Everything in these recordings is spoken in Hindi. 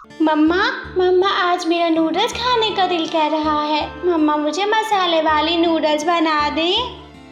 मम्मा मम्मा आज मेरा नूडल्स खाने का दिल कर रहा है। मम्मा मुझे मसाले वाली नूडल्स बना दे।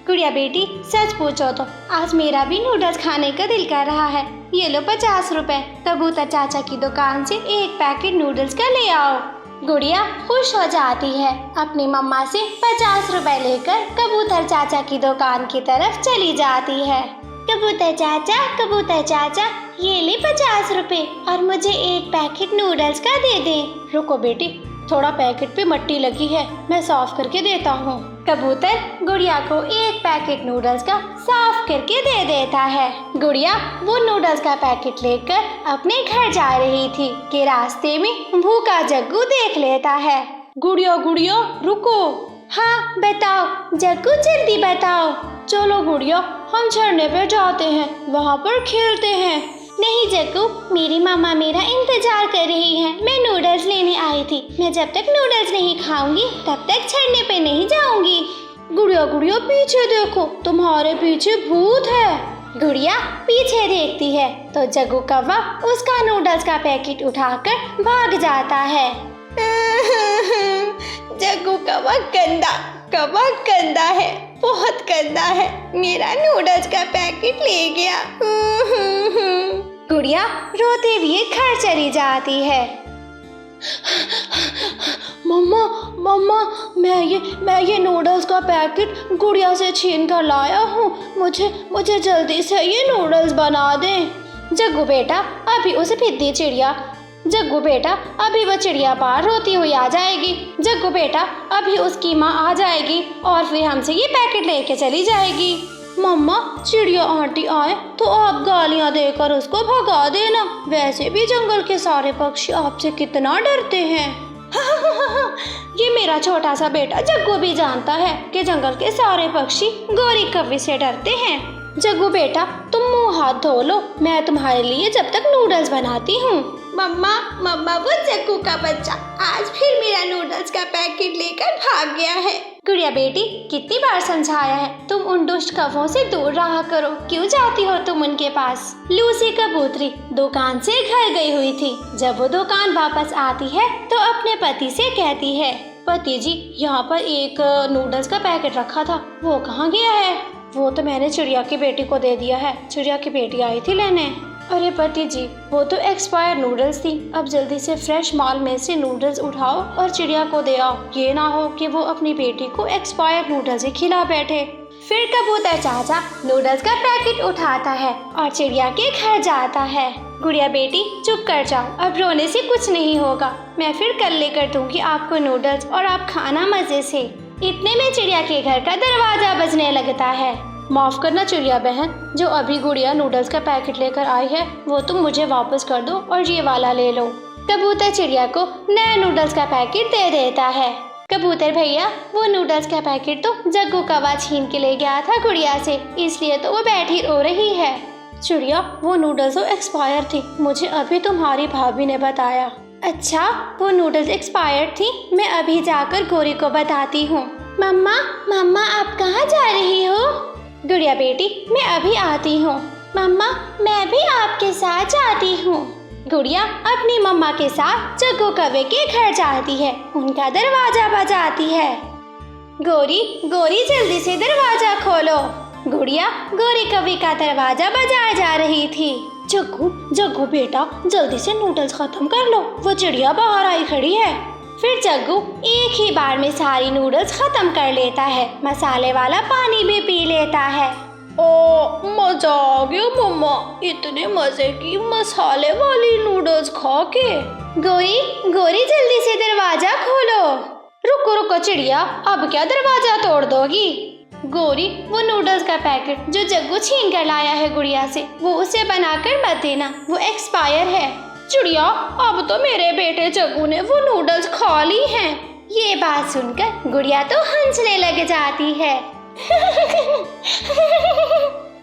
गुड़िया बेटी सच पूछो तो आज मेरा भी नूडल्स खाने का दिल कर रहा है। ये लो 50 रुपए, कबूतर चाचा की दुकान से एक पैकेट नूडल्स का ले आओ। गुड़िया खुश हो जाती है, अपनी मम्मा से 50 रुपए लेकर कबूतर चाचा की दुकान की तरफ चली जाती है। कबूतर चाचा ये ले 50 रुपए और मुझे एक पैकेट नूडल्स का दे दे। रुको बेटी, थोड़ा पैकेट पे मट्टी लगी है, मैं साफ करके देता हूँ। कबूतर गुड़िया को एक पैकेट नूडल्स का साफ करके दे देता है। गुड़िया वो नूडल्स का पैकेट लेकर अपने घर जा रही थी कि रास्ते में भूखा जग्गू देख लेता है। गुड़िया गुड़िया रुको। हाँ बताओ जग्गू, जल्दी बताओ। चलो गुड़िया हम झरने पे जाते हैं, वहाँ पर खेलते हैं। नहीं जग्गू, मेरी मामा मेरा इंतजार कर रही है, मैं नूडल्स लेने आई थी। मैं जब तक नूडल्स नहीं खाऊंगी तब तक झरने पे नहीं जाऊंगी। गुड़िया गुड़िया पीछे देखो, तुम्हारे पीछे भूत है। गुड़िया पीछे देखती है तो जग्गू कौवा उसका नूडल्स का पैकेट उठाकर भाग जाता है। जग्गू कौवा गंदा है, बहुत गंदा है, मेरा नूडल्स का पैकेट ले गया। गुड़िया रोते हुए घर चली जाती है। मम्मा मैं ये नूडल्स का पैकेट गुड़िया से छीन कर लाया हूँ, मुझे जल्दी से ये नूडल्स बना दें। जग्गू बेटा अभी उसे भिद्दी चिड़िया जग्गू बेटा अभी वो चिड़िया बाहर रोती हुई आ जाएगी। जग्गू बेटा अभी उसकी माँ आ जाएगी और फिर हमसे ये पैकेट लेके चली जाएगी। मम्मा चिड़िया आंटी आए तो आप गालियाँ देकर उसको भगा देना, वैसे भी जंगल के सारे पक्षी आपसे कितना डरते हैं। ये मेरा छोटा सा बेटा जग्गू भी जानता है कि जंगल के सारे पक्षी गोरी कौवे से डरते हैं। जग्गू बेटा तुम मुंह हाथ धो लो, मैं तुम्हारे लिए जब तक नूडल्स बनाती हूँ। मम्मा वो जग्गू का बच्चा आज फिर मेरा नूडल्स का पैकेट लेकर भाग गया है। गुड़िया बेटी कितनी बार समझाया है, तुम उन दुष्ट कौवों से दूर रहा करो, क्यों जाती हो तुम उनके पास। लूसी कबूतरी दुकान से घर गई हुई थी। जब वो दुकान वापस आती है तो अपने पति से कहती है, पति जी यहाँ पर एक नूडल्स का पैकेट रखा था, वो कहाँ गया है? वो तो मैंने चिड़िया की बेटी को दे दिया है, चिड़िया की बेटी आई थी लेने। अरे पति जी वो तो एक्सपायर नूडल्स थी, अब जल्दी से फ्रेश माल में से नूडल्स उठाओ और चिड़िया को दे आओ, ये ना हो कि वो अपनी बेटी को एक्सपायर नूडल्स ही खिला बैठे। फिर कबूतर चाचा नूडल्स का पैकेट उठाता है और चिड़िया के घर जाता है। गुड़िया बेटी चुप कर जाओ, अब रोने से कुछ नहीं होगा, मैं फिर कल लेकर दूंगी आपको नूडल्स और आप खाना मजे से। इतने में चिड़िया के घर का दरवाजा बजने लगता है। माफ करना चिड़िया बहन, जो अभी गुड़िया नूडल्स का पैकेट लेकर आई है वो तुम मुझे वापस कर दो और ये वाला ले लो। कबूतर चिड़िया को नया नूडल्स का पैकेट दे देता है। कबूतर भैया वो नूडल्स का पैकेट तो जग्गू कौवा छीन के ले गया था गुड़िया से, इसलिए तो वो बैठी रो रही है। चिड़िया वो नूडल्स तो एक्सपायर थी, मुझे अभी तुम्हारी भाभी ने बताया। अच्छा वो नूडल्स एक्सपायर्ड थी, मैं अभी जाकर गौरी को बताती हूँ। मम्मा आप कहाँ जा रही हो? गुड़िया बेटी मैं अभी आती हूँ। मम्मा मैं भी आपके साथ जाती हूँ। गुड़िया अपनी मम्मा के साथ जग्गू कौवे के घर जाती है, उनका दरवाजा बजाती है। गौरी जल्दी से दरवाजा खोलो। गुड़िया गौरी कौवे का दरवाजा बजाए जा रही थी। जग्गू बेटा जल्दी से नूडल्स खत्म कर लो, वो चिड़िया बाहर आई खड़ी है। फिर जग्गू एक ही बार में सारी नूडल्स खत्म कर लेता है, मसाले वाला पानी भी पी लेता है। ओ मजा आ गया मम्मा, इतने मजे की मसाले वाली नूडल्स खा के। गौरी जल्दी से दरवाजा खोलो। रुको चिड़िया, अब क्या दरवाजा तोड़ दोगी? गौरी वो नूडल्स का पैकेट जो जग्गू छीन कर लाया है गुड़िया से, वो उसे बनाकर मत देना, वो एक्सपायर है। चिड़िया अब तो मेरे बेटे जग्गू ने वो नूडल्स खा ली हैं। ये बात सुनकर गुड़िया तो हंसने लग जाती है।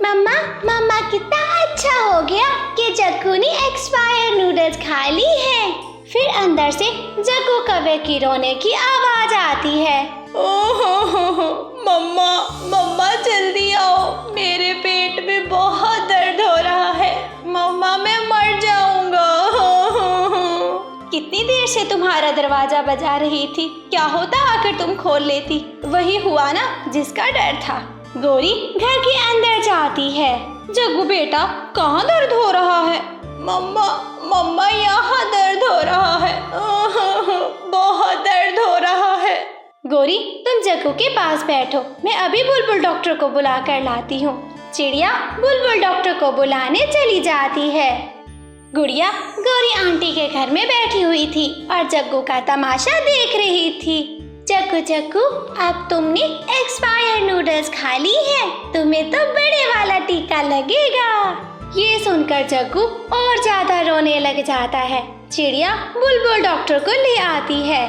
मम्मा कितना अच्छा हो गया कि जग्गू ने एक्सपायर नूडल्स खा ली है। फिर अंदर से जग्गू कौवे की रोने की आवाज आती है। ओहो मम्मा जल्दी आओ, मेरे पेट में बहुत दर्द हो रहा है, मम्मा मैं मर जाऊंगा। इतनी देर से तुम्हारा दरवाजा बजा रही थी, क्या होता आकर तुम खोल लेती। वही हुआ ना जिसका डर था। गौरी घर के अंदर जाती है। जग्गू बेटा कहाँ दर्द हो रहा है? मम्मा मम्मा यहाँ दर्द हो रहा है, बहुत दर्द हो रहा है। गौरी तुम जग्गू के पास बैठो, मैं अभी बुलबुल डॉक्टर को बुला कर लाती हूँ। चिड़िया बुलबुल डॉक्टर को बुलाने चली जाती है। गुड़िया गौरी आंटी के घर में बैठी हुई थी और जग्गू का तमाशा देख रही थी। जग्गू जग्गू अब तुमने एक्सपायर नूडल्स खा ली है, तुम्हें तो बड़े वाला टीका लगेगा। ये सुनकर जग्गू और ज्यादा रोने लग जाता है। चिड़िया बुलबुल डॉक्टर को ले आती है।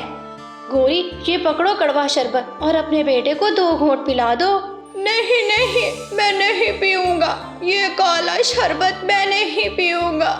गौरी ये पकड़ो कड़वा शरबत और अपने बेटे को 2 घूंट पिला दो। नहीं नहीं मैं नहीं पीऊंगा, ये काला शरबत मैं नहीं पीऊंगा,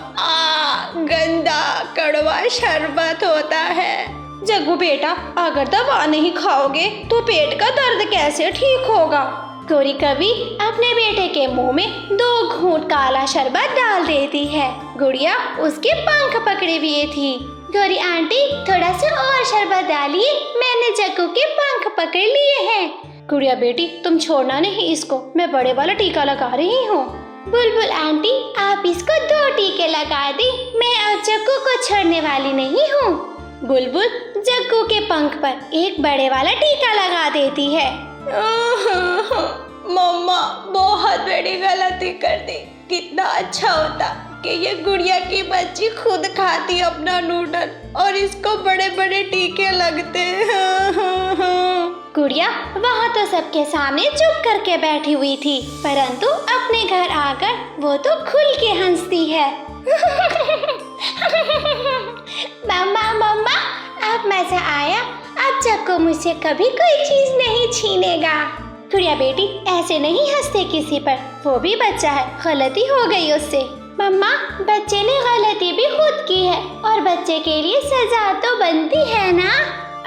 गंदा कड़वा शरबत होता है। जग्गू बेटा अगर दवा नहीं खाओगे तो पेट का दर्द कैसे ठीक होगा। गौरी कभी अपने बेटे के मुंह में 2 घूंट काला शरबत डाल देती है। गुड़िया उसके पंख पकड़े हुए थी। गौरी आंटी थोड़ा सा और शरबत डालिए, मैंने जग्गू के पंख पकड़ लिए हैं। गुड़िया बेटी तुम छोड़ना नहीं इसको, मैं बड़े वाला टीका लगा रही हूँ। बुलबुल आंटी आप इसको 2 टीके लगा दी, मैं अब जग्गू को छोड़ने वाली नहीं हूँ। बुलबुल जग्गू के पंख पर एक बड़े वाला टीका लगा देती है। मम्मा बहुत बड़ी गलती कर दी, कितना अच्छा होता कि ये गुड़िया की बच्ची खुद खाती अपना नूडल और इसको बड़े बड़े टीके लगते। गुड़िया वहाँ तो सबके सामने चुप करके बैठी हुई थी, परंतु अपने घर आकर वो तो खुल के हंसती है। मम्मा मम्मा अब मजा आया, अब जग्गू मुझसे कभी कोई चीज नहीं छीनेगा। गुड़िया बेटी ऐसे नहीं हंसते किसी पर, वो भी बच्चा है, गलती हो गई उससे। मम्मा बच्चे ने गलती भी खुद की है और बच्चे के लिए सजा तो बनती है ना।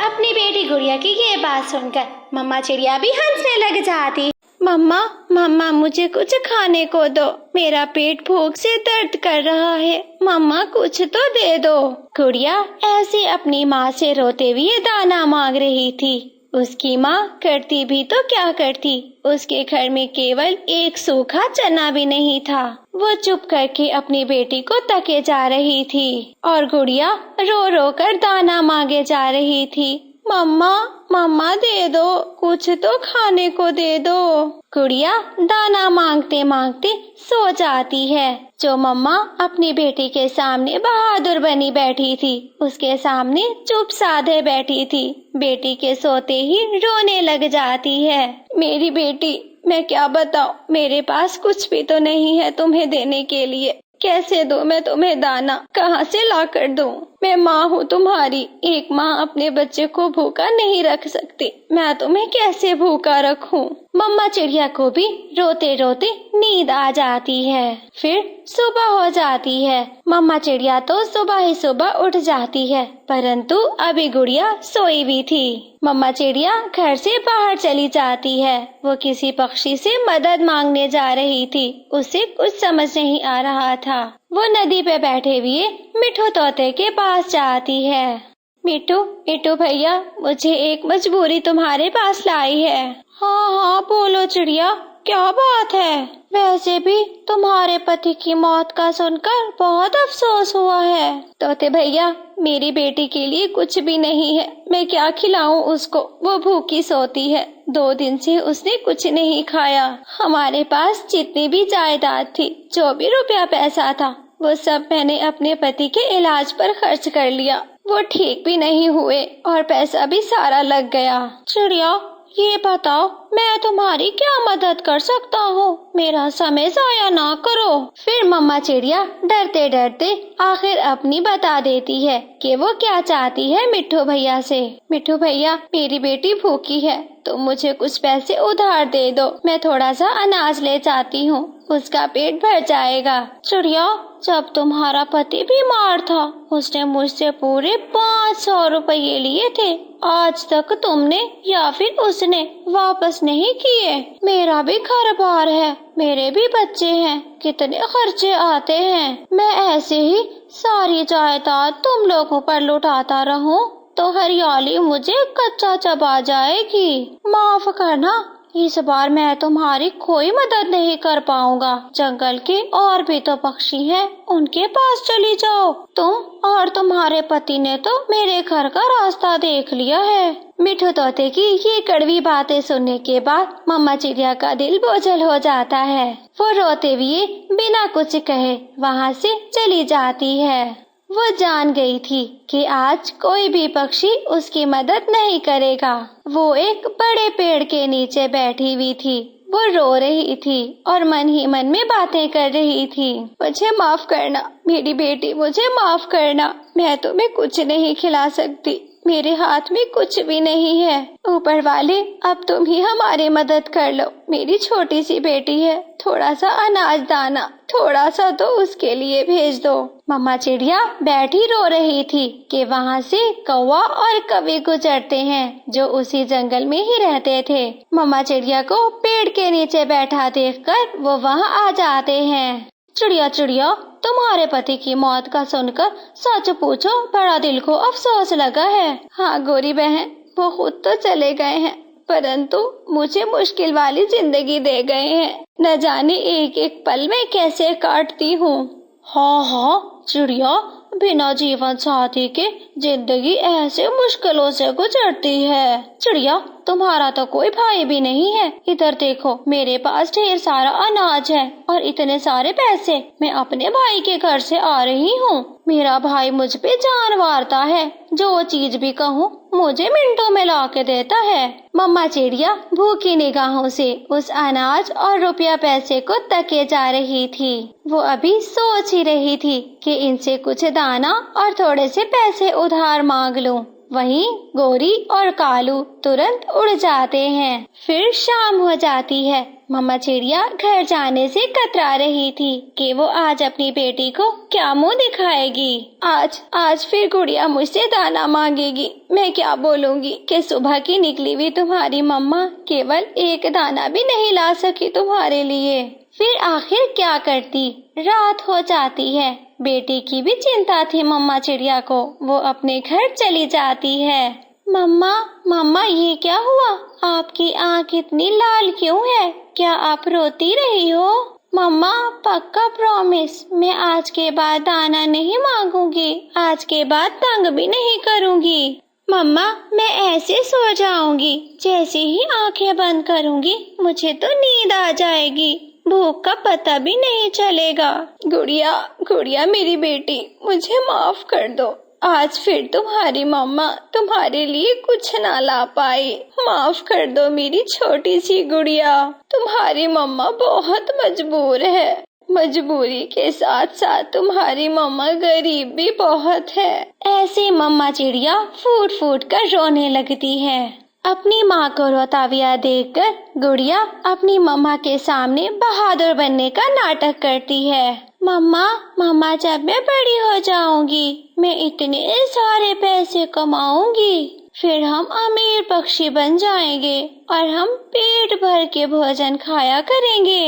अपनी बेटी गुड़िया की ये बात सुनकर मम्मा चिड़िया भी हंसने लग जाती। मम्मा मम्मा मुझे कुछ खाने को दो, मेरा पेट भूख से दर्द कर रहा है, मम्मा कुछ तो दे दो। गुड़िया ऐसे अपनी माँ से रोते हुए दाना मांग रही थी। उसकी माँ करती भी तो क्या करती, उसके घर में केवल एक सूखा चना भी नहीं था। वो चुप करके अपनी बेटी को तके जा रही थी और गुड़िया रो रो कर दाना मांगे जा रही थी। मम्मा मम्मा दे दो, कुछ तो खाने को दे दो। गुड़िया दाना मांगते मांगते सो जाती है। जो मम्मा अपनी बेटी के सामने बहादुर बनी बैठी थी, उसके सामने चुप साधे बैठी थी, बेटी के सोते ही रोने लग जाती है। मेरी बेटी मैं क्या बताऊं, मेरे पास कुछ भी तो नहीं है तुम्हें देने के लिए, कैसे दूं मैं तुम्हें दाना, कहाँ से ला कर दूं? मैं माँ हूँ तुम्हारी, एक माँ अपने बच्चे को भूखा नहीं रख सकती, मैं तुम्हें कैसे भूखा रखूं? मम्मा चिड़िया को भी रोते रोते नींद आ जाती है। फिर सुबह हो जाती है। मम्मा चिड़िया तो सुबह ही सुबह उठ जाती है, परंतु अभी गुड़िया सोई हुई थी। मम्मा चिड़िया घर से बाहर चली जाती है। वो किसी पक्षी से मदद मांगने जा रही थी, उसे कुछ समझ नहीं आ रहा था। वो नदी पे बैठे हुए मिठू तोते के पास जाती है। मिठू मिठू भैया, मुझे एक मजबूरी तुम्हारे पास लाई है। हाँ हाँ बोलो चिड़िया, क्या बात है? वैसे भी तुम्हारे पति की मौत का सुनकर बहुत अफसोस हुआ है। तोते भैया, मेरी बेटी के लिए कुछ भी नहीं है, मैं क्या खिलाऊं उसको, वो भूखी सोती है, 2 दिन से उसने कुछ नहीं खाया। हमारे पास जितनी भी जायदाद थी, जो भी रुपया पैसा था, वो सब मैंने अपने पति के इलाज पर खर्च कर लिया, वो ठीक भी नहीं हुए और पैसा भी सारा लग गया। चिड़िया ये बताओ, मैं तुम्हारी क्या मदद कर सकता हूँ, मेरा समय जाया ना करो। फिर मम्मा चिड़िया डरते डरते आखिर अपनी बता देती है कि वो क्या चाहती है मिठू भैया से। मिठू भैया, मेरी बेटी भूखी है, तो मुझे कुछ पैसे उधार दे दो, मैं थोड़ा सा अनाज ले जाती हूँ, उसका पेट भर जाएगा। चिड़िया जब तुम्हारा पति बीमार था उसने मुझसे पूरे 500 रुपये लिए थे, आज तक तुमने या फिर उसने वापस नहीं किए। मेरा भी घर बार है, मेरे भी बच्चे हैं, कितने खर्चे आते हैं। मैं ऐसे ही सारी जायदाद तुम लोगों पर लुटाता रहूं तो हरियाली मुझे कच्चा चबा जाएगी। माफ करना, इस बार मैं तुम्हारी कोई मदद नहीं कर पाऊंगा। जंगल के और भी तो पक्षी हैं, उनके पास चली जाओ। तुम और तुम्हारे पति ने तो मेरे घर का रास्ता देख लिया है। मिठू तोते की ये कड़वी बातें सुनने के बाद मम्मा चिड़िया का दिल बोझल हो जाता है। वो रोते हुए बिना कुछ कहे वहाँ से चली जाती है। वो जान गई थी कि आज कोई भी पक्षी उसकी मदद नहीं करेगा। वो एक बड़े पेड़ के नीचे बैठी हुई थी। वो रो रही थी और मन ही मन में बातें कर रही थी। मुझे माफ करना मेरी बेटी, मुझे माफ करना। मैं तुम्हें कुछ नहीं खिला सकती, मेरे हाथ में कुछ भी नहीं है। ऊपर वाले अब तुम ही हमारी मदद कर लो। मेरी छोटी सी बेटी है, थोड़ा सा अनाज दाना थोड़ा सा तो उसके लिए भेज दो। मम्मा चिड़िया बैठी रो रही थी कि वहाँ से कौवा और कौवी गुजरते हैं जो उसी जंगल में ही रहते थे। मम्मा चिड़िया को पेड़ के नीचे बैठा देखकर वो वहाँ आ जाते हैं। चिड़िया चिड़िया, तुम्हारे पति की मौत का सुनकर सच पूछो बड़ा दिल को अफसोस लगा है। हाँ गोरी बहन, वो खुद तो चले गए हैं परंतु मुझे मुश्किल वाली जिंदगी दे गए हैं। न जाने एक एक पल में कैसे काटती हूँ। हाँ चिड़िया, बिना जीवन साथी के जिंदगी ऐसे मुश्किलों से गुजरती है। चिड़िया, तुम्हारा तो कोई भाई भी नहीं है। इधर देखो, मेरे पास ढेर सारा अनाज है और इतने सारे पैसे। मैं अपने भाई के घर से आ रही हूँ। मेरा भाई मुझ पे जान वारता है, जो चीज भी कहूँ मुझे मिनटों में ला के देता है। मम्मा चिड़िया भूखी निगाहों से उस अनाज और रुपया पैसे को तके जा रही थी। वो अभी सोच ही रही थी कि इनसे कुछ दाना और थोड़े से पैसे उधार मांग लूं। वहीं गोरी और कालू तुरंत उड़ जाते हैं। फिर शाम हो जाती है। मम्मा चिड़िया घर जाने से कतरा रही थी कि वो आज अपनी बेटी को क्या मुंह दिखाएगी। आज फिर गुड़िया मुझसे दाना मांगेगी। मैं क्या बोलूँगी कि सुबह की निकली हुई तुम्हारी मम्मा केवल एक दाना भी नहीं ला सकी तुम्हारे लिए। फिर आखिर क्या करती। रात हो जाती है। बेटी की भी चिंता थी मम्मा चिड़िया को। वो अपने घर चली जाती है। मम्मा ये क्या हुआ? आपकी आँख इतनी लाल क्यों है? क्या आप रोती रही हो? मम्मा पक्का प्रॉमिस, मैं आज के बाद दाना नहीं मांगूंगी। आज के बाद तंग भी नहीं करूंगी। मम्मा मैं ऐसे सो जाऊंगी, जैसे ही आंखें बंद करूंगी मुझे तो नींद आ जाएगी। भूख का पता भी नहीं चलेगा। गुड़िया मेरी बेटी, मुझे माफ कर दो। आज फिर तुम्हारी मम्मा तुम्हारे लिए कुछ ना ला पाई। माफ कर दो मेरी छोटी सी गुड़िया। तुम्हारी मम्मा बहुत मजबूर है। मजबूरी के साथ साथ तुम्हारी मम्मा गरीब भी बहुत है। ऐसे मम्मा चिड़िया फूट फूट कर रोने लगती है। अपनी माँ को रोता हुआ देखकर गुड़िया अपनी मम्मा के सामने बहादुर बनने का नाटक करती है। मम्मा जब मैं बड़ी हो जाऊंगी मैं इतने सारे पैसे कमाऊंगी, फिर हम अमीर पक्षी बन जाएंगे और हम पेट भर के भोजन खाया करेंगे।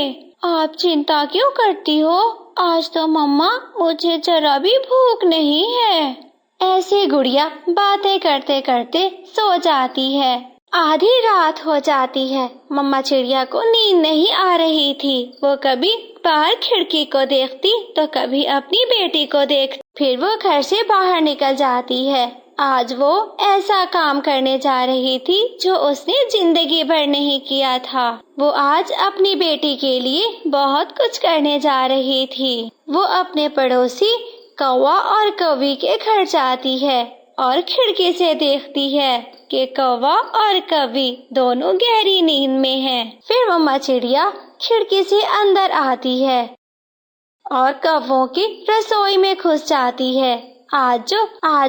आप चिंता क्यों करती हो? आज तो मम्मा मुझे जरा भी भूख नहीं है। ऐसे गुड़िया बातें करते करते सो जाती है। आधी रात हो जाती है। मम्मा चिड़िया को नींद नहीं आ रही थी। वो कभी बाहर खिड़की को देखती तो कभी अपनी बेटी को फिर वो घर से बाहर निकल जाती है। आज वो ऐसा काम करने जा रही थी जो उसने जिंदगी भर नहीं किया था। वो आज अपनी बेटी के लिए बहुत कुछ करने जा रही थी। वो अपने पड़ोसी कौवा और कौवी के घर जाती है और खिड़की से देखती है कि कौवा और कौवी दोनों गहरी नींद में हैं। फिर मम्मा चिड़िया खिड़की से अंदर आती है और कौवों की रसोई में घुस जाती है। आज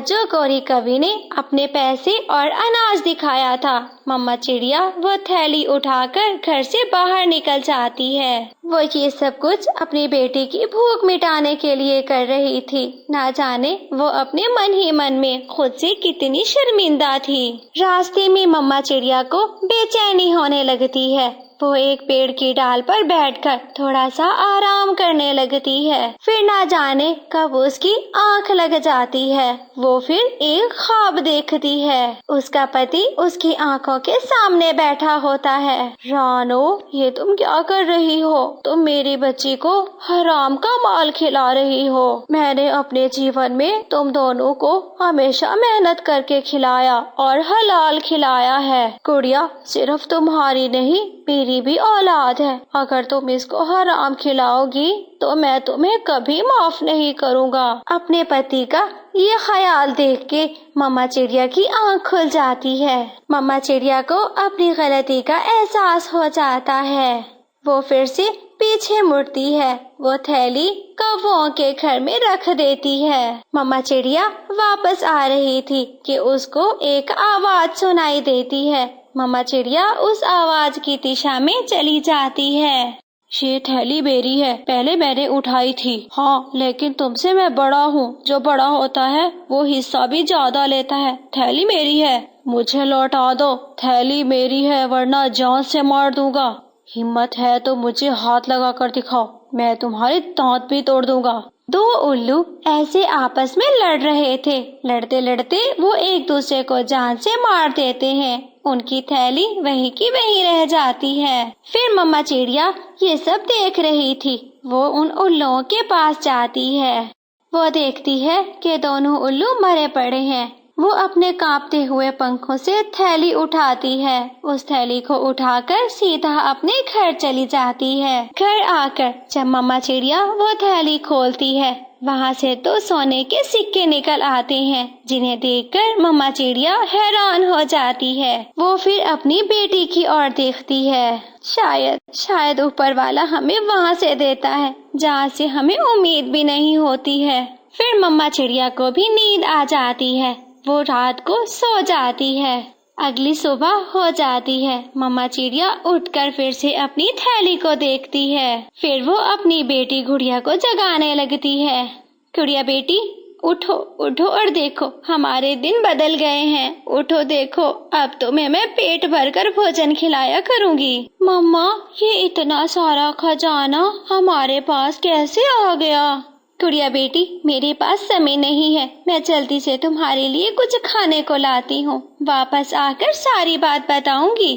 जो गौरी कवि ने अपने पैसे और अनाज दिखाया था। मम्मा चिड़िया वो थैली उठाकर घर से बाहर निकल जाती है। वो ये सब कुछ अपनी बेटी की भूख मिटाने के लिए कर रही थी। ना जाने वो अपने मन ही मन में खुद से कितनी शर्मिंदा थी। रास्ते में मम्मा चिड़िया को बेचैनी होने लगती है। वो एक पेड़ की डाल पर बैठकर थोड़ा सा आराम करने लगती है। फिर ना जाने कब उसकी आंख लग जाती है। वो फिर एक ख्वाब देखती है। उसका पति उसकी आंखों के सामने बैठा होता है। रानो, ये तुम क्या कर रही हो? तुम मेरी बच्ची को हराम का माल खिला रही हो। मैंने अपने जीवन में तुम दोनों को हमेशा मेहनत करके खिलाया और हलाल खिलाया है। गुड़िया, सिर्फ तुम्हारी नहीं, मेरी भी औलाद है। अगर तुम इसको हराम खिलाओगी तो मैं तुम्हें कभी माफ नहीं करूँगा। अपने पति का ये ख्याल देख के मम्मा चिड़िया की आंख खुल जाती है। मम्मा चिड़िया को अपनी गलती का एहसास हो जाता है। वो फिर से पीछे मुड़ती है। वो थैली कौवों के घर में रख देती है। मम्मा चिड़िया वापस आ रही थी कि उसको एक आवाज सुनाई देती है। मम्मा चिड़िया उस आवाज की दिशा में चली जाती है। ये थैली मेरी है, पहले मैंने उठाई थी। हाँ, लेकिन तुमसे मैं बड़ा हूँ। जो बड़ा होता है वो हिस्सा भी ज्यादा लेता है। थैली मेरी है, मुझे लौटा दो। थैली मेरी है, वरना जान से मार दूंगा। हिम्मत है तो मुझे हाथ लगा कर दिखाओ, मैं तुम्हारे दांत भी तोड़ दूंगा। दो उल्लू ऐसे आपस में लड़ रहे थे। लड़ते लड़ते वो एक दूसरे को जान से मार देते हैं। उनकी थैली वहीं की वहीं रह जाती है। फिर मम्मा चिड़िया ये सब देख रही थी। वो उन उल्लुओं के पास जाती है। वो देखती है कि दोनों उल्लू मरे पड़े हैं। वो अपने कांपते हुए पंखों से थैली उठाती है। उस थैली को उठाकर सीधा अपने घर चली जाती है। घर आकर जब मम्मा चिड़िया वो थैली खोलती है, वहाँ से तो सोने के सिक्के निकल आते हैं, जिन्हें देखकर मम्मा चिड़िया हैरान हो जाती है। वो फिर अपनी बेटी की ओर देखती है। शायद ऊपर वाला हमें वहाँ से देता है जहाँ से हमें उम्मीद भी नहीं होती है। फिर मम्मा चिड़िया को भी नींद आ जाती है। वो रात को सो जाती है। अगली सुबह हो जाती है। मम्मा चिड़िया उठकर फिर से अपनी थैली को देखती है। फिर वो अपनी बेटी गुड़िया को जगाने लगती है। गुड़िया बेटी, उठो उठो और देखो, हमारे दिन बदल गए हैं। उठो देखो, अब तुम्हें मैं पेट भरकर भोजन खिलाया करूँगी। मम्मा, ये इतना सारा खजाना हमारे पास कैसे आ गया? गुड़िया बेटी, मेरे पास समय नहीं है। मैं जल्दी से तुम्हारे लिए कुछ खाने को लाती हूँ। वापस आकर सारी बात बताऊंगी।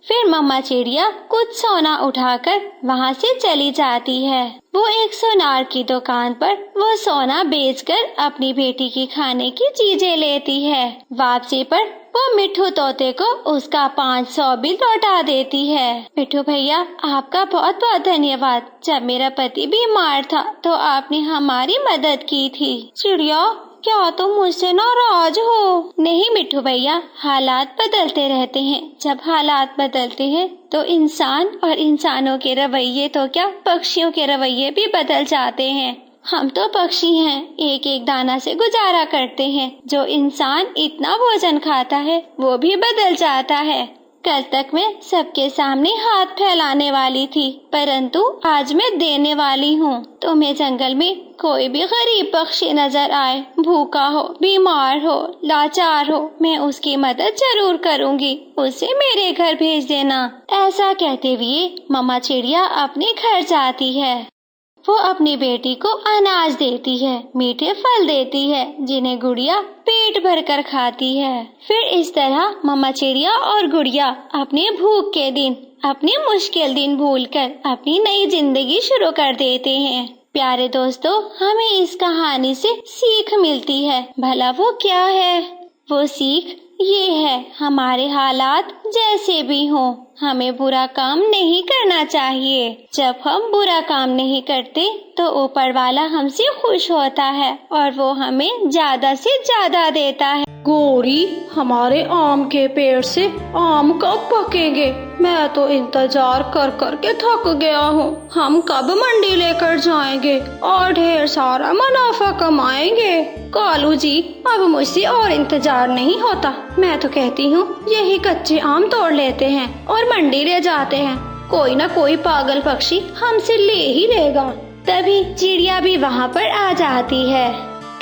फिर मम्मा चिड़िया कुछ सोना उठाकर वहाँ से चली जाती है। वो एक सोनार की दुकान पर वो सोना बेचकर अपनी बेटी की खाने की चीजें लेती है। वापसी पर वो मिट्ठू तोते को उसका 500 भी लौटा देती है। मिट्ठू भैया, आपका बहुत बहुत धन्यवाद। जब मेरा पति बीमार था तो आपने हमारी मदद की थी। चिड़िया, क्या तुम मुझसे नाराज हो? नहीं मिट्ठू भैया, हालात बदलते रहते हैं। जब हालात बदलते हैं तो इंसान और इंसानों के रवैये तो क्या, पक्षियों के रवैये भी बदल जाते हैं। हम तो पक्षी हैं, एक एक दाना से गुजारा करते हैं। जो इंसान इतना भोजन खाता है वो भी बदल जाता है। कल तक मैं सबके सामने हाथ फैलाने वाली थी, परंतु आज मैं देने वाली हूँ। तुम्हें जंगल में कोई भी गरीब पक्षी नजर आए, भूखा हो, बीमार हो, लाचार हो, मैं उसकी मदद जरूर करूँगी। उसे मेरे घर भेज देना। ऐसा कहते हुए मम्मा चिड़िया अपने घर जाती है। वो अपनी बेटी को अनाज देती है, मीठे फल देती है, जिन्हें गुड़िया पेट भरकर खाती है। फिर इस तरह मम्मा चिड़िया और गुड़िया अपने भूख के दिन, अपने मुश्किल दिन भूलकर अपनी नई जिंदगी शुरू कर देते हैं। प्यारे दोस्तों, हमें इस कहानी से सीख मिलती है। भला वो क्या है? वो सीख ये है, हमारे हालात जैसे भी हों, हमें बुरा काम नहीं करना चाहिए। जब हम बुरा काम नहीं करते तो ऊपर वाला हमसे खुश होता है और वो हमें ज्यादा से ज्यादा देता है। गौरी, हमारे आम के पेड़ से आम कब पकेंगे? मैं तो इंतजार कर कर के थक गया हूँ। हम कब मंडी लेकर जाएंगे और ढेर सारा मुनाफा कमाएंगे? कालू जी, अब मुझसे और इंतजार नहीं होता। मैं तो कहती हूँ यही कच्चे आम तोड़ लेते हैं और मंडी ले जाते हैं। कोई ना कोई पागल पक्षी हमसे ले ही लेगा। तभी चिड़िया भी वहाँ पर आ जाती है।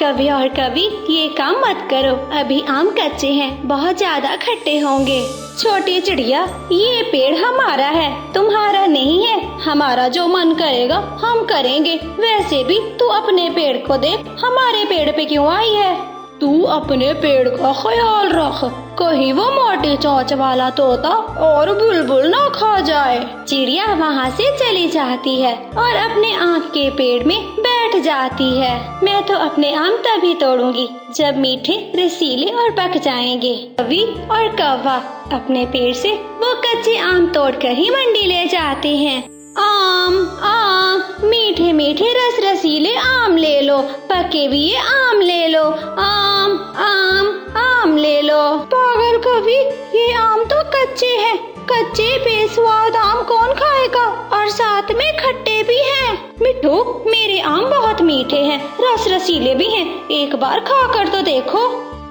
कभी और कभी ये काम मत करो, अभी आम कच्चे हैं, बहुत ज्यादा खट्टे होंगे। छोटी चिड़िया, ये पेड़ हमारा है, तुम्हारा नहीं है। हमारा जो मन करेगा हम करेंगे। वैसे भी तू अपने पेड़ को देख, हमारे पेड़ पे क्यों आई है? तू अपने पेड़ का ख्याल रख, कहीं वो मोटी चोंच वाला तोता और बुलबुल ना खा जाए। चिड़िया वहाँ से चली जाती है और अपने आम के पेड़ में बैठ जाती है। मैं तो अपने आम तभी तोड़ूंगी जब मीठे, रसीले और पक जाएंगे। कवि और कौवा अपने पेड़ से वो कच्चे आम तोड़कर ही मंडी ले जाते हैं। आम आम, मीठे मीठे रस रसीले आम ले लो, पके भी ये आम ले लो। आम आम आम ले लो। पागल कवि, ये आम तो कच्चे हैं। कच्चे बेस्वाद आम कौन खाएगा? और साथ में खट्टे भी हैं। मिट्टू, मेरे आम बहुत मीठे हैं, रस रसीले भी हैं, एक बार खा कर तो देखो।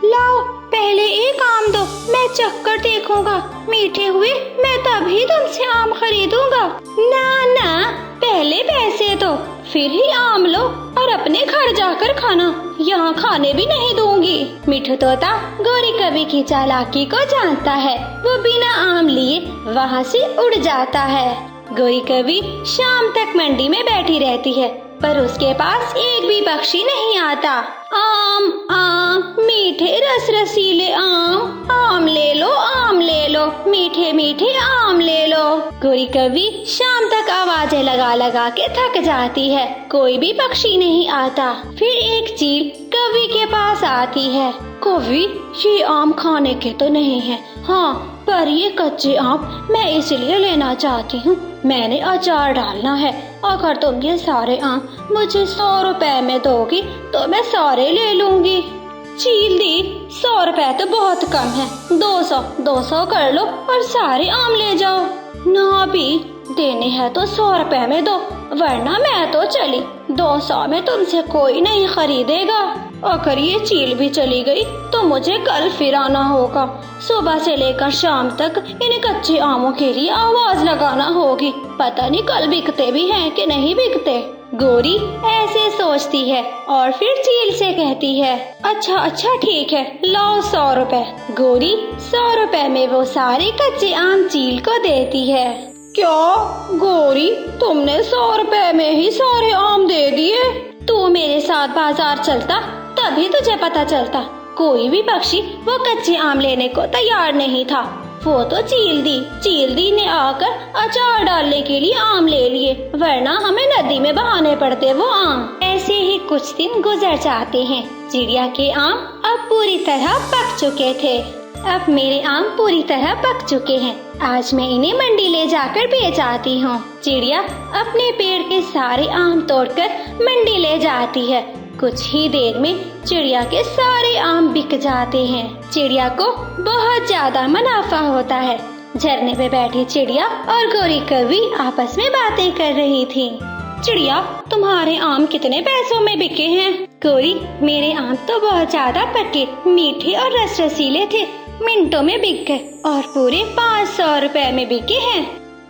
लाओ, पहले एक आम दो, मैं चखकर देखूंगा। मीठे हुए मैं तभी तुमसे आम खरीदूंगा। ना ना, पहले पैसे दो, फिर ही आम लो और अपने घर जाकर खाना, यहाँ खाने भी नहीं दूंगी। मिठू तोता गौरी कवि की चालाकी को जानता है। वो बिना आम लिए वहाँ से उड़ जाता है। गौरी कवि शाम तक मंडी में बैठी रहती है, पर उसके पास एक भी पक्षी नहीं आता। आम आम, मीठे रस रसीले आम, आम ले लो, आम ले लो, मीठे मीठे आम ले लो। गौरी कवि शाम तक आवाजें लगा लगा के थक जाती है, कोई भी पक्षी नहीं आता। फिर एक चील कवि के पास आती है। कवि, ये आम खाने के तो नहीं है, हाँ, पर ये कच्चे आम मैं इसलिए लेना चाहती हूँ, मैंने अचार डालना है। अगर तुम ये सारे आम मुझे 100 रुपए में दोगी तो मैं सारे ले लूंगी। चील दी, 100 रुपए तो बहुत कम है, 200 कर लो और सारे आम ले जाओ। ना भी, देने हैं तो 100 रुपए में दो, वरना मैं तो चली, 200 में तुमसे कोई नहीं खरीदेगा। अगर ये चील भी चली गई तो मुझे कल फिर आना होगा। सुबह से लेकर शाम तक इन कच्चे आमों के लिए आवाज लगाना होगी, पता नहीं कल बिकते भी हैं कि नहीं बिकते। गौरी ऐसे सोचती है और फिर चील से कहती है, अच्छा ठीक है, लाओ 100 रुपए। गौरी 100 रुपए में वो सारे कच्चे आम चील को देती है। क्या गौरी, तुमने 100 रुपए में ही सारे आम दे दिए? तू मेरे साथ बाजार चलता तभी तुझे पता चलता। कोई भी पक्षी वो कच्चे आम लेने को तैयार नहीं था। वो तो चील दी ने आकर अचार डालने के लिए आम ले लिए, वरना हमें नदी में बहाने पड़ते वो आम। ऐसे ही कुछ दिन गुजर जाते हैं। चिड़िया के आम अब पूरी तरह पक चुके थे। अब मेरे आम पूरी तरह पक चुके हैं, आज मैं इन्हें मंडी ले जाकर बेच आती हूँ। चिड़िया अपने पेड़ के सारे आम तोड़कर मंडी ले जाती है। कुछ ही देर में चिड़िया के सारे आम बिक जाते हैं। चिड़िया को बहुत ज्यादा मुनाफा होता है। झरने पे बैठी चिड़िया और गौरी कवि आपस में बातें कर रही थी। चिड़िया, तुम्हारे आम कितने पैसों में बिके हैं? गौरी, मेरे आम तो बहुत ज्यादा पके, मीठे और रस रसीले थे, मिनटों में बिक गए और पूरे 500 रुपए में बिके हैं।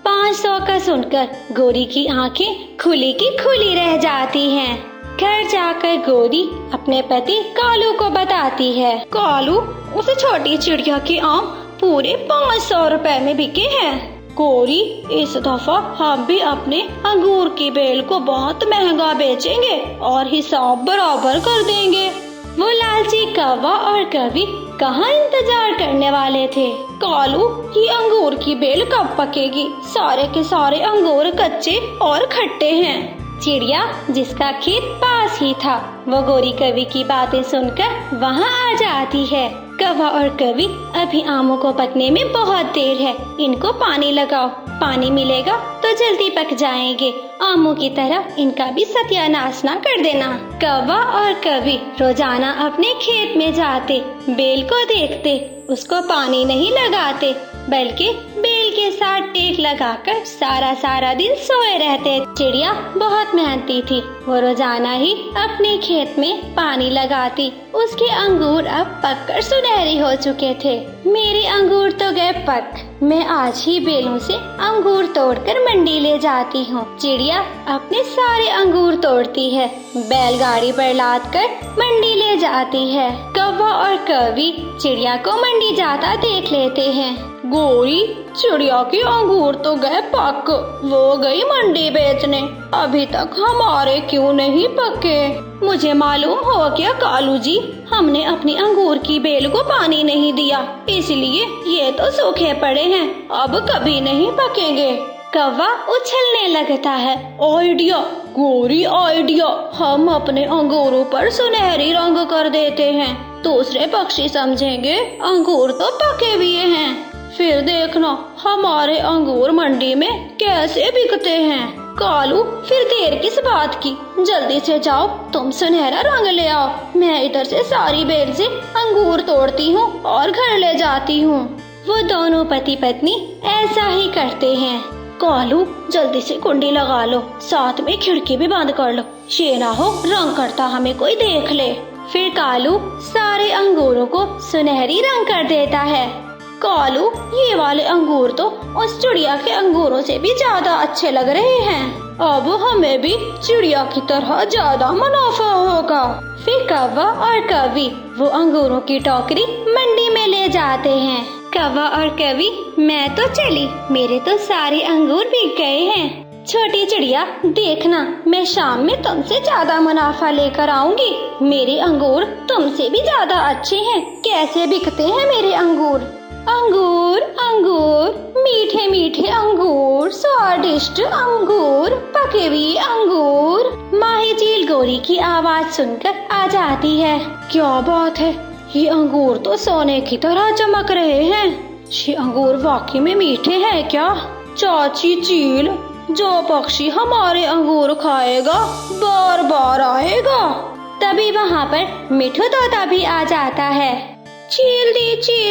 500 का सुनकर गौरी की आंखें खुली की खुली रह जाती हैं। घर जाकर गौरी अपने पति कालू को बताती है। कालू, उस छोटी चिड़िया के आम पूरे 500 रुपए में बिके हैं। गौरी, इस दफा हम भी अपने अंगूर की बेल को बहुत महंगा बेचेंगे और हिसाब बराबर कर देंगे। वो लालची कौवा और कवि कहाँ इंतजार करने वाले थे। कालू, ये अंगूर की बेल कब पकेगी? सारे के सारे अंगूर कच्चे और खट्टे हैं। चिड़िया, जिसका खेत पास ही था, वो गौरी कवि की बातें सुनकर वहाँ आ जाती है। कौवा और कवि, अभी आमों को पकने में बहुत देर है, इनको पानी लगाओ, पानी मिलेगा तो जल्दी पक जाएंगे। आमों की तरह इनका भी सत्यानाश न कर देना। कौवा और कवि रोजाना अपने खेत में जाते, बेल को देखते, उसको पानी नहीं लगाते, बल्कि बेल के साथ टेक लगाकर सारा दिन सोए रहते। चिड़िया बहुत मेहनती थी, वो रोजाना ही अपने खेत में पानी लगाती। उसके अंगूर अब पककर सुनहरे हो चुके थे। मेरे अंगूर तो गए पक, मैं आज ही बेलों से अंगूर तोड़कर मंडी ले जाती हूँ। चिड़िया अपने सारे अंगूर तोड़ती है, बैलगाड़ी पर लाद कर मंडी ले जाती है। कौवा और कवि चिड़िया को मंडी जाता देख लेते हैं। गोरी, चिड़िया के अंगूर तो गए पक, वो गई मंडी बेचने, अभी तक हमारे क्यों नहीं पके? मुझे मालूम हो क्या कालू जी, हमने अपनी अंगूर की बेल को पानी नहीं दिया, इसलिए ये तो सूखे पड़े हैं, अब कभी नहीं पकेंगे। कौवा उछलने लगता है। आइडिया गोरी, आइडिया, हम अपने अंगूरों पर सुनहरी रंग कर देते हैं, दूसरे पक्षी समझेंगे अंगूर तो पके हुए हैं, फिर देखना हमारे अंगूर मंडी में कैसे बिकते हैं। कालू, फिर देर किस बात की, जल्दी से जाओ, तुम सुनहरा रंग ले आओ, मैं इधर से सारी बेल से अंगूर तोड़ती हूँ और घर ले जाती हूँ। वो दोनों पति पत्नी ऐसा ही करते हैं। कालू, जल्दी से कुंडी लगा लो, साथ में खिड़की भी बंद कर लो, ये ना हो रंग करता हमें कोई देख ले। फिर कालू सारे अंगूरों को सुनहरी रंग कर देता है। कालू, ये वाले अंगूर तो उस चिड़िया के अंगूरों से भी ज्यादा अच्छे लग रहे हैं, अब हमें भी चिड़िया की तरह ज्यादा मुनाफा होगा। फिर कौवा और कवि वो अंगूरों की टोकरी मंडी में ले जाते हैं। कौवा और कवि, मैं तो चली, मेरे तो सारे अंगूर बिक गए हैं। छोटी चिड़िया, देखना मैं शाम में तुमसे ज्यादा मुनाफा लेकर आऊंगी, मेरे अंगूर तुमसे भी ज्यादा अच्छे हैं, कैसे बिकते हैं मेरे अंगूर? अंगूर अंगूर, मीठे मीठे अंगूर, स्वादिष्ट अंगूर, पके हुए अंगूर। माही चील गोरी की आवाज सुनकर आ जाती है। क्या बात है, ये अंगूर तो सोने की तरह चमक रहे हैं, ये अंगूर वाकई में मीठे हैं क्या? चाची चील, जो पक्षी हमारे अंगूर खाएगा बार बार आएगा। तभी वहाँ पर मिठू तोता भी आ जाता है। चील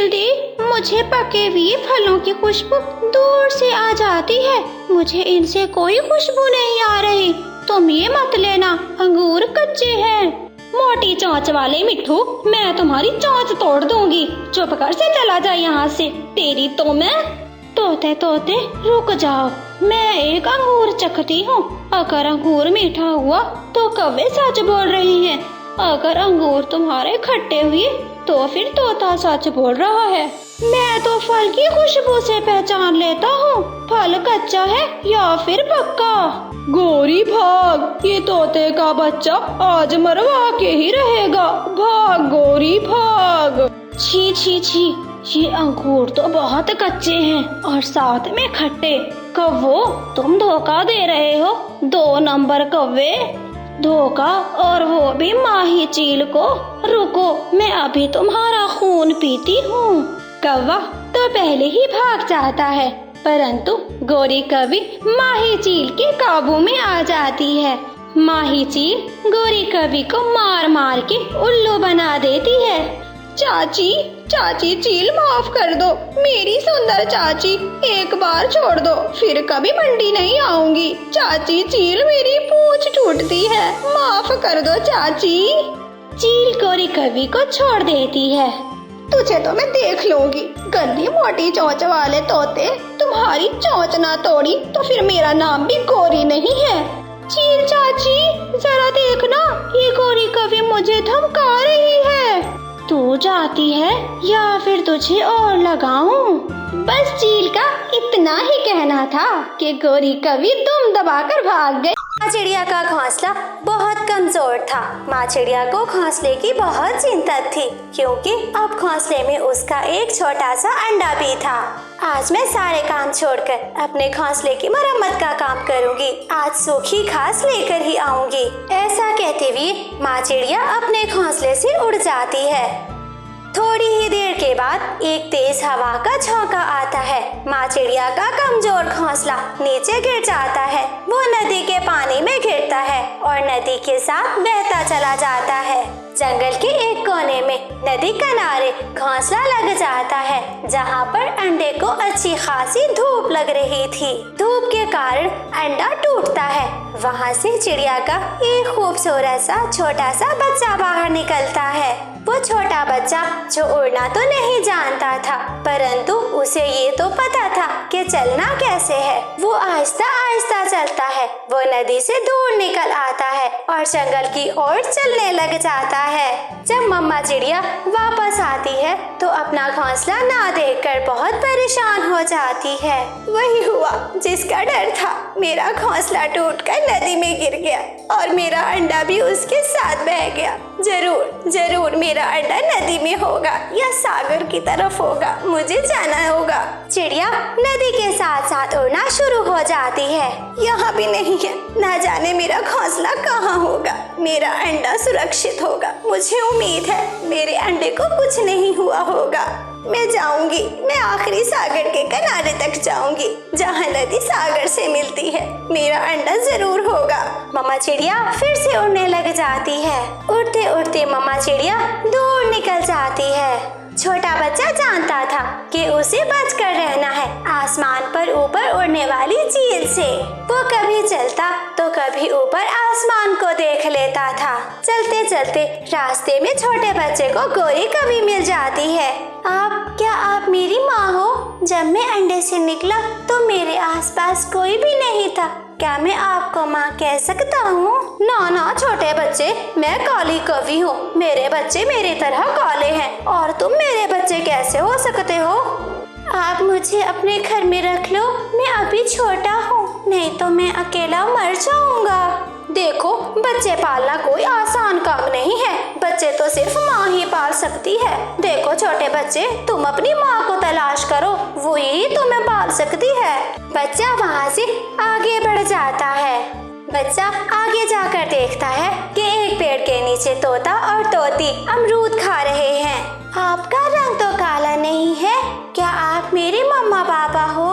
दी, मुझे पके हुए फलों की खुशबू दूर से आ जाती है, मुझे इनसे कोई खुशबू नहीं आ रही, तुम ये मत लेना, अंगूर कच्चे हैं। मोटी चोंच वाले मिठू, मैं तुम्हारी चोंच तोड़ दूंगी, चुप कर से चला जा यहाँ से, तेरी तो मैं। तोते तोते रुक जाओ, मैं एक अंगूर चखती हूँ, अगर अंगूर मीठा हुआ तो कौवे सच बोल रही हैं, अगर अंगूर तुम्हारे खट्टे हुए तो फिर तोता सच बोल रहा है। मैं तो फल की खुशबू से पहचान लेता हूँ, फल कच्चा है या फिर पक्का। गोरी भाग, ये तोते का बच्चा आज मरवा के ही रहेगा, भाग गोरी भाग। छी छी छी, ये अंगूर तो बहुत कच्चे हैं और साथ में खट्टे। कौवो, तुम धोखा दे रहे हो, 2 नंबर कौवे, धोखा, और वो भी माही चील को। रुको, मैं अभी तुम्हारा खून पीती हूँ। कौवा तो पहले ही भाग जाता है, परंतु गोरी कवि माही चील के काबू में आ जाती है। माही चील गोरी कवि को मार मार के उल्लू बना देती है। चाची चील, माफ कर दो मेरी सुंदर चाची, एक बार छोड़ दो, फिर कभी मंडी नहीं आऊंगी। चाची चील, मेरी पूंछ टूटती है, माफ कर दो चाची। चील गोरी कवि को छोड़ देती है। तुझे तो मैं देख लूंगी, गंदी मोटी चोंच वाले तोते, तुम्हारी चोंच ना तोड़ी तो फिर मेरा नाम भी गोरी नहीं है। चील चाची, जरा देखना, ये गोरी कवि मुझे धमका रही है। तू जाती है या फिर तुझे और लगाऊं? बस चील का इतना ही कहना था कि गोरी कवि दुम दबाकर भाग गई। माँ चिड़िया का घोंसला बहुत कमजोर था। माँ चिड़िया को घोंसले की बहुत चिंता थी, क्योंकि अब घोंसले में उसका एक छोटा सा अंडा भी था। आज मैं सारे काम छोड़कर अपने घोंसले की मरम्मत का काम करूंगी, आज सूखी घास लेकर ही आऊंगी। ऐसा कहते हुए माँ चिड़िया अपने घोंसले से उड़ जाती है। थोड़ी ही देर के बाद एक तेज हवा का झोंका आता है। माँ चिड़िया का कमजोर घोंसला नीचे गिर जाता है। वो नदी के पानी में गिरता है और नदी के साथ बहता चला जाता है। जंगल के एक कोने में नदी किनारे घोंसला लग जाता है, जहाँ पर अंडे को अच्छी खासी धूप लग रही थी। धूप के कारण अंडा टूटता है। वहाँ से चिड़िया का एक खूबसूरत सा छोटा सा बच्चा बाहर निकलता है। वो छोटा बच्चा जो उड़ना तो नहीं जानता था, परंतु उसे ये तो पता था कि चलना कैसे है। वो आहिस्ता आहिस्ता चलता है। वो नदी से दूर निकल आता है और जंगल की ओर चलने लग जाता है। जब मम्मा चिड़िया वापस आती है तो अपना घोंसला ना देखकर बहुत परेशान हो जाती है। वही हुआ जिसका डर था। मेरा घोंसला टूटकर नदी में गिर गया और मेरा अंडा भी उसके साथ बह गया। जरूर जरूर मेरा अंडा नदी में होगा या सागर की तरफ होगा। मुझे जाना होगा। चिड़िया नदी के साथ साथ उड़ना शुरू हो जाती है। यहाँ भी नहीं है। ना जाने मेरा घोंसला कहाँ होगा। मेरा अंडा सुरक्षित होगा। मुझे उम्मीद है मेरे अंडे को कुछ नहीं हुआ होगा। मैं जाऊंगी। मैं आखिरी सागर के किनारे तक जाऊंगी, जहाँ नदी सागर से मिलती है। मेरा अंडा जरूर होगा। मम्मा चिड़िया फिर से उड़ने लग जाती है। उड़ते उड़ते मम्मा चिड़िया दूर निकल जाती है। छोटा बच्चा जानता था कि उसे बचकर रहना है आसमान पर ऊपर उड़ने वाली चील से। वो कभी चलता तो कभी ऊपर आसमान को देख लेता था। चलते चलते रास्ते में छोटे बच्चे को गोरी कभी मिल जाती है। क्या आप मेरी माँ हो? जब मैं अंडे से निकला तो मेरे आसपास कोई भी नहीं था। क्या मैं आपको माँ कह सकता हूँ? ना ना छोटे बच्चे, मैं काली कवि हूँ। मेरे बच्चे मेरी तरह काले हैं और तुम मेरे बच्चे कैसे हो सकते हो? आप मुझे अपने घर में रख लो। मैं अभी छोटा हूँ, नहीं तो मैं अकेला मर जाऊंगा। देखो, बच्चे पालना कोई आसान काम नहीं है। बच्चे तो सिर्फ माँ ही पाल सकती है। देखो छोटे बच्चे, तुम अपनी माँ को तलाश करो, वो ही तुम्हें पाल सकती है। बच्चा वहाँ से आगे बढ़ जाता है। बच्चा आगे जाकर देखता है कि एक पेड़ के नीचे तोता और तोती अमरूद खा रहे हैं। आपका रंग तो काला नहीं है। क्या आप मेरे मम्मा पापा हो?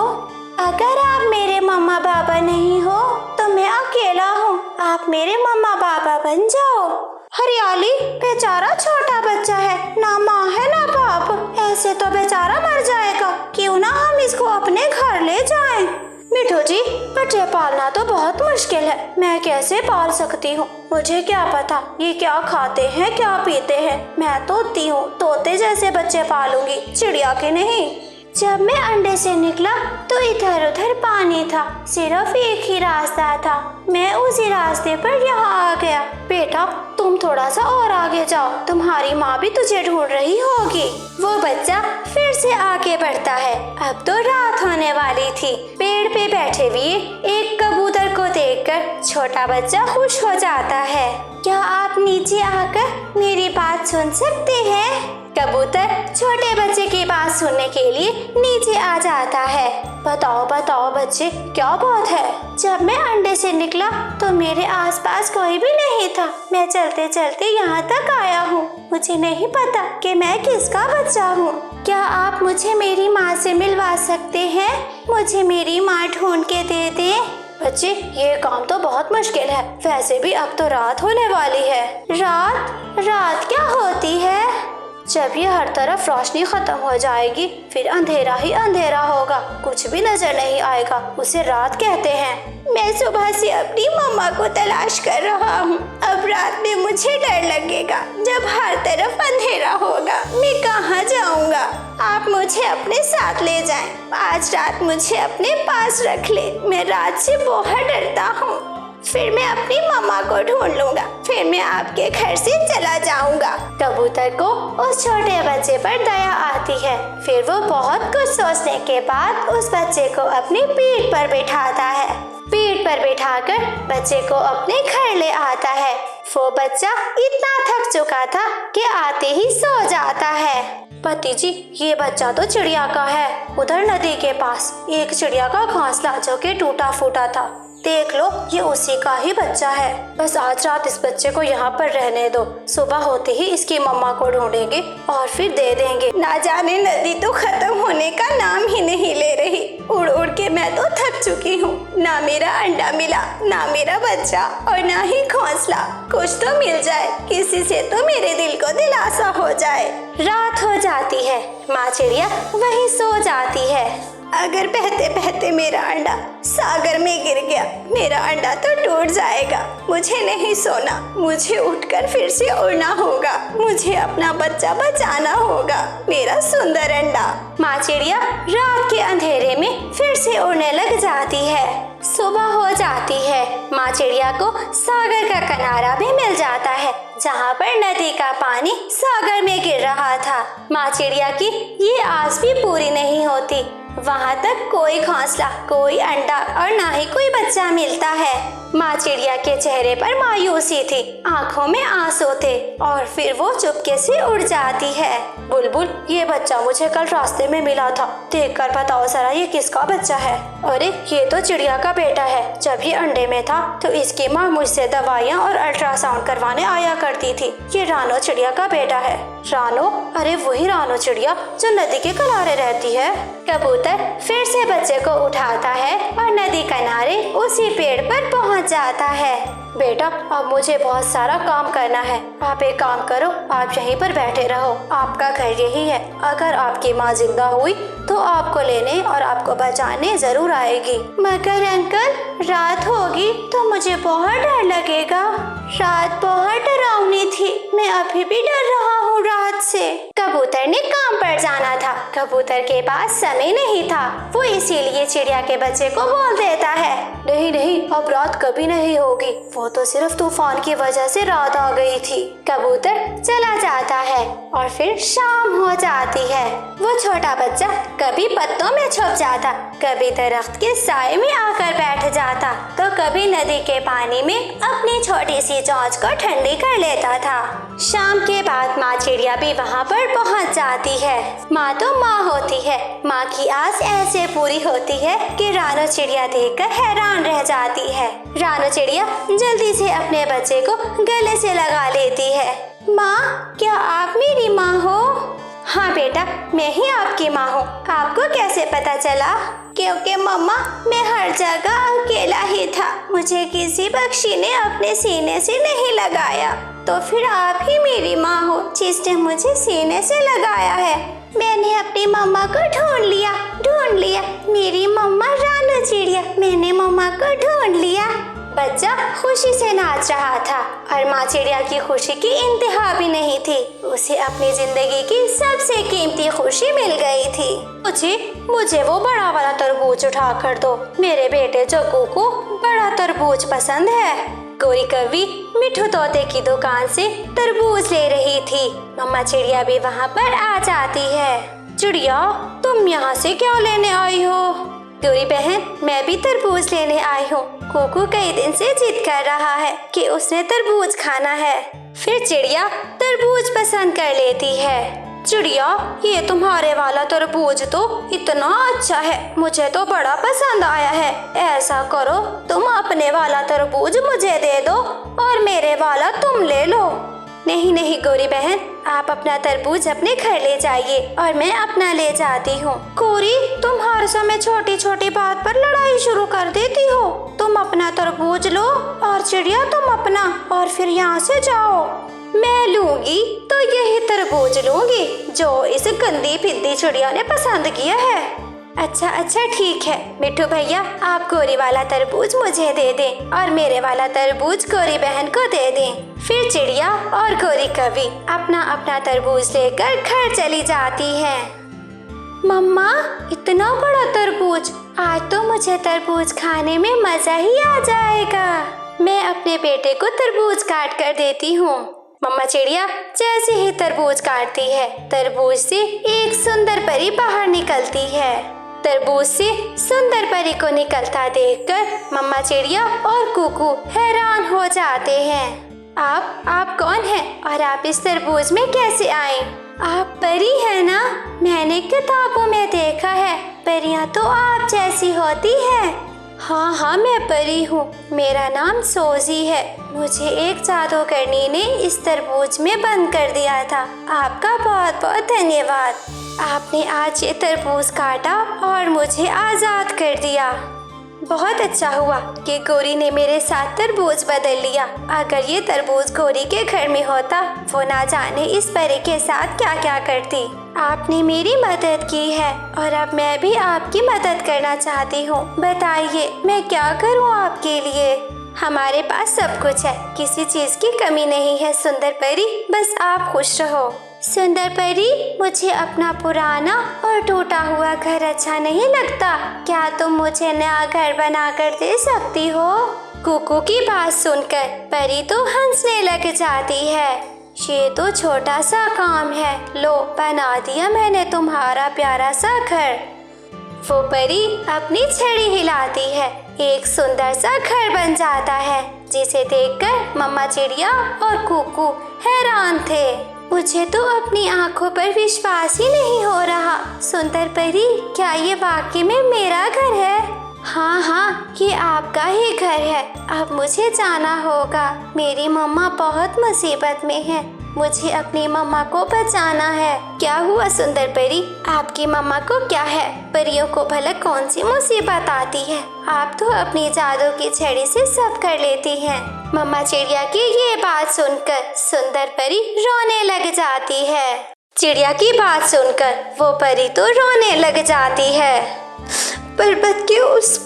अगर आप मेरे मम्मा पापा नहीं हो तो मैं अकेला हूँ। आप मेरे मम्मा पापा बन जाओ। हरियाली, बेचारा छोटा बच्चा है, ना माँ है ना बाप। ऐसे तो बेचारा मर जाएगा। क्यों ना हम इसको अपने घर ले जाएं? मिठू जी, बच्चे पालना तो बहुत मुश्किल है। मैं कैसे पाल सकती हूँ? मुझे क्या पता ये क्या खाते हैं, क्या पीते हैं। मैं तोती हूँ, तोते जैसे बच्चे पालूंगी, चिड़िया के नहीं। जब मैं अंडे से निकला तो इधर उधर पानी था। सिर्फ एक ही रास्ता था। मैं उसी रास्ते पर यहाँ आ गया। बेटा, तुम थोड़ा सा और आगे जाओ, तुम्हारी माँ भी तुझे ढूंढ रही होगी। वो बच्चा फिर से आगे बढ़ता है। अब तो रात होने वाली थी। पेड़ पे बैठे हुए एक कबूतर को देखकर छोटा बच्चा खुश हो जाता है। क्या आप नीचे आकर मेरी बात सुन सकते हैं? कबूतर छोटे बच्चे की बात सुनने के लिए नीचे आ जाता है। बताओ बताओ बच्चे, क्या बात है? जब मैं अंडे से निकला तो मेरे आसपास कोई भी नहीं था। मैं चलते चलते यहाँ तक आया हूँ। मुझे नहीं पता कि मैं किसका बच्चा हूँ। क्या आप मुझे मेरी माँ से मिलवा सकते हैं? मुझे मेरी माँ ढूंढ के दे दे। बच्चे, ये काम तो बहुत मुश्किल है। वैसे भी अब तो रात होने वाली है। रात क्या होती है? जब ये हर तरफ रोशनी खत्म हो जाएगी, फिर अंधेरा ही अंधेरा होगा, कुछ भी नजर नहीं आएगा, उसे रात कहते हैं। मैं सुबह से अपनी मम्मा को तलाश कर रहा हूँ। अब रात में मुझे डर लगेगा जब हर तरफ अंधेरा होगा। मैं कहाँ जाऊँगा? आप मुझे अपने साथ ले जाएं। आज रात मुझे अपने पास रख ले। मैं रात से बहुत डरता हूँ। फिर मैं अपनी मम्मा को ढूंढ लूंगा। फिर मैं आपके घर से चला जाऊंगा। कबूतर को उस छोटे बच्चे पर दया आती है। फिर वो बहुत कुछ सोचने के बाद उस बच्चे को अपनी पीठ पर बिठाता है। पीठ पर बिठाकर बच्चे को अपने घर ले आता है। वो बच्चा इतना थक चुका था कि आते ही सो जाता है। पति जी, ये बच्चा तो चिड़िया का है। उधर नदी के पास एक चिड़िया का घोंसला जो कि टूटा फूटा था। देख लो, ये उसी का ही बच्चा है। बस आज रात इस बच्चे को यहाँ पर रहने दो, सुबह होते ही इसकी मम्मा को ढूंढेंगे और फिर दे देंगे। ना जाने नदी तो खत्म होने का नाम ही नहीं ले रही। उड़ उड़ के मैं तो थक चुकी हूँ। ना मेरा अंडा मिला, ना मेरा बच्चा और ना ही घोंसला। कुछ तो मिल जाए, किसी से तो मेरे दिल को दिलासा हो जाए। रात हो जाती है, माँ चिड़िया वहीं सो जाती है। अगर बहते बहते मेरा अंडा सागर में गिर गया, मेरा अंडा तो टूट जाएगा। मुझे नहीं सोना, मुझे उठकर फिर से उड़ना होगा। मुझे अपना बच्चा बचाना होगा, मेरा सुंदर अंडा। माँ चिड़िया रात के अंधेरे में फिर से उड़ने लग जाती है। सुबह हो जाती है। माँ चिड़िया को सागर का किनारा भी मिल जाता है, जहाँ पर नदी का पानी सागर में गिर रहा था। माँ चिड़िया की ये आस भी पूरी नहीं होती। वहाँ तक कोई घोंसला, कोई अंडा और ना ही कोई बच्चा मिलता है। माँ चिड़िया के चेहरे पर मायूसी थी, आंखों में आंसू थे और फिर वो चुपके से उड़ जाती है। बुलबुल, ये बच्चा मुझे कल रास्ते में मिला था, देखकर बताओ जरा ये किसका बच्चा है? अरे ये तो चिड़िया का बेटा है। जब ये अंडे में था तो इसकी माँ मुझसे दवाइयाँ और अल्ट्रासाउंड करवाने आया करती थी। ये रानो चिड़िया का बेटा है। रानो? अरे वही रानो चिड़िया जो नदी के किनारे रहती है। कबूतर फिर से बच्चे को उठाता है और नदी किनारे उसी पेड़ पर पहुंच जाता है। बेटा, अब मुझे बहुत सारा काम करना है। आप एक काम करो, आप यहीं पर बैठे रहो, आपका घर यही है। अगर आपकी माँ जिंदा हुई तो आपको लेने और आपको बचाने जरूर आएगी। मगर अंकल, रात होगी तो मुझे बहुत डर लगेगा। रात बहुत डरावनी थी, मैं अभी भी डर रहा हूँ रात से। कबूतर ने काम पर जाना था। कबूतर के पास समय नहीं था, वो इसीलिए चिड़िया के बच्चे को बोल देता है, नहीं नहीं, अब रात कभी नहीं होगी। वो तो सिर्फ तूफान की वजह से रात आ गई थी। कबूतर चला जाता है और फिर शाम हो जाती है। वो छोटा बच्चा कभी पत्तों में छुप जाता, कभी दरख्त के साए में आकर बैठ जाता, तो कभी नदी के पानी में अपनी छोटी सी चोंच को ठंडी कर लेता था। शाम के बाद माँ चिड़िया भी वहाँ पर पहुँच जाती है। माँ तो माँ होती है, माँ की आस ऐसे पूरी होती है कि रानो चिड़िया देखकर हैरान रह जाती है। रानो चिड़िया जल्दी से अपने बच्चे को गले से लगा लेती है। माँ, क्या आप मेरी माँ हो? हाँ बेटा, मैं ही आपकी माँ हूँ। आपको कैसे पता चला? क्योंकि मम्मा, मैं हर जगह अकेला ही था, मुझे किसी पक्षी ने अपने सीने से नहीं लगाया। तो फिर आप ही मेरी माँ हो जिसने मुझे सीने से लगाया है। मैंने अपनी मम्मा को ढूंढ लिया, मेरी मम्मा रानो चिड़िया, मैंने मम्मा को ढूंढ लिया। बच्चा खुशी से नाच रहा था और माँ चिड़िया की खुशी की इंतहा भी नहीं थी। उसे अपनी जिंदगी की सबसे कीमती खुशी मिल गई थी। मुझे वो बड़ा वाला तरबूज उठा कर दो, मेरे बेटे जग्गू को बड़ा तरबूज पसंद है। गोरी कौवी मिठू तोते की दुकान से तरबूज ले रही थी। मम्मा चिड़िया भी वहाँ पर आ जाती है। चिड़िया, तुम यहाँ से क्या लेने आई हो? गोरी बहन, मैं भी तरबूज लेने आई हूँ। कुकू कई दिन से जिद कर रहा है कि उसने तरबूज खाना है। फिर चिड़िया तरबूज पसंद कर लेती है। चिड़िया, ये तुम्हारे वाला तरबूज तो इतना अच्छा है, मुझे तो बड़ा पसंद आया है। ऐसा करो, तुम अपने वाला तरबूज मुझे दे दो और मेरे वाला तुम ले लो। नहीं नहीं गोरी बहन, आप अपना तरबूज अपने घर ले जाइए और मैं अपना ले जाती हूँ। गोरी, तुम हर समय छोटी छोटी बात पर लड़ाई शुरू कर देती हो। तुम अपना तरबूज लो और चिड़िया तुम अपना, और फिर यहाँ से जाओ। मैं लूंगी तो यही तरबूज लूंगी जो इस गंदी फिद्दी चिड़िया ने पसंद किया है। अच्छा ठीक है मिठू भैया, आप गोरी वाला तरबूज मुझे दे दें और मेरे वाला तरबूज गोरी बहन को दे दें। फिर चिड़िया और गोरी कौवी अपना अपना तरबूज लेकर घर चली जाती है। मम्मा, इतना बड़ा तरबूज, आज तो मुझे तरबूज खाने में मजा ही आ जाएगा। मैं अपने बेटे को तरबूज काट कर देती हूँ। मम्मा चिड़िया जैसे ही तरबूज काटती है, तरबूज से एक सुंदर परी बाहर निकलती है। तरबूज से सुंदर परी को निकलता देखकर मम्मा चिड़िया और कुकू हैरान हो जाते हैं। आप कौन हैं और आप इस तरबूज में कैसे आए? आप परी है ना? मैंने किताबों में देखा है, परियां तो आप जैसी होती है। हाँ हाँ, मैं परी हूँ। मेरा नाम सोजी है। मुझे एक जादूगरनी ने इस तरबूज में बंद कर दिया था। आपका बहुत बहुत धन्यवाद। आपने आज ये तरबूज काटा और मुझे आज़ाद कर दिया। बहुत अच्छा हुआ कि गौरी ने मेरे साथ तरबूज बदल लिया। अगर ये तरबूज गौरी के घर में होता, वो ना जाने इस परी के साथ क्या क्या करती। आपने मेरी मदद की है और अब मैं भी आपकी मदद करना चाहती हूँ। बताइए मैं क्या करूँ आपके लिए? हमारे पास सब कुछ है, किसी चीज की कमी नहीं है सुंदर परी, बस आप खुश रहो। सुंदर परी, मुझे अपना पुराना और टूटा हुआ घर अच्छा नहीं लगता। क्या तुम मुझे नया घर बना कर दे सकती हो? कुकू की बात सुनकर परी तो हंसने लग जाती है। ये तो छोटा सा काम है, लो बना दिया मैंने तुम्हारा प्यारा सा घर। वो परी अपनी छड़ी हिलाती है, एक सुंदर सा घर बन जाता है, जिसे देखकर मम्मा चिड़िया और कुकू हैरान थे। मुझे तो अपनी आंखों पर विश्वास ही नहीं हो रहा। सुंदर परी, क्या ये वाकई में मेरा घर है? हाँ हाँ, ये आपका ही घर है। अब मुझे जाना होगा। मेरी मम्मा बहुत मुसीबत में है, मुझे अपनी मम्मा को बचाना है। क्या हुआ सुंदर परी, आपकी मम्मा को क्या है? परियों को भला कौन सी मुसीबत आती है? आप तो अपनी जादू की छड़ी से सब कर लेती हैं। मम्मा चिड़िया की ये बात सुनकर सुंदर परी रोने लग जाती है। चिड़िया की बात सुनकर वो परी तो रोने लग जाती है। पर्वत के उस